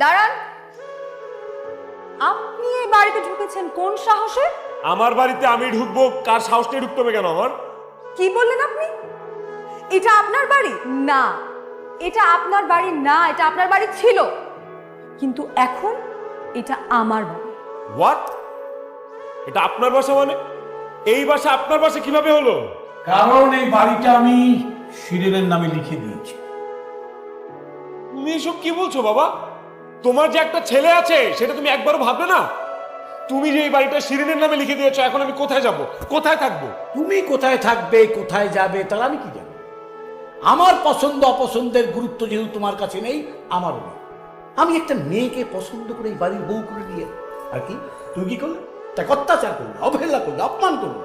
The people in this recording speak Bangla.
দাঁড়ান, আপনি এই বাড়িতে ঢুকেছেন কোন সাহসে? আমার বাড়িতে আমি ঢুকবো, কার সাহস নিয়ে ঢুকতে হবে কেন আমার? কি বললেন আপনি? এটা আপনার বাড়ি না, এটা আপনার বাড়ি না, এটা আপনার বাড়ি ছিল, কিন্তু এখন এটা আমার বাড়ি। হোয়াট? এটা আপনার বাসা মানে? এই বাসা আপনার বাসা কিভাবে হলো? কারণ এই বাড়িটা আমি শিরিনের নামে লিখে দিয়েছি। তুমি এসব কি বলছো বাবা? তোমার যে একটা ছেলে আছে সেটা তুমি একবারও ভাববে না? তুমি যে এই বাড়িটা শিরিনের নামে লিখে দিয়েছো, এখন আমি কোথায় যাব, কোথায় থাকবো? তুমি কোথায় থাকবে, কোথায় যাবে, তার আমি কি জানি? আমার পছন্দ অপছন্দের গুরুত্ব যেহেতু তোমার কাছে নেই, আমারও নেই। আমি একটা মেয়েকে পছন্দ করে এই বাড়ির বউ করে নিয়ে, আর কি তুমি কি করলে? তাকে অত্যাচার করলে, অবহেলা করলে, অপমান করলে।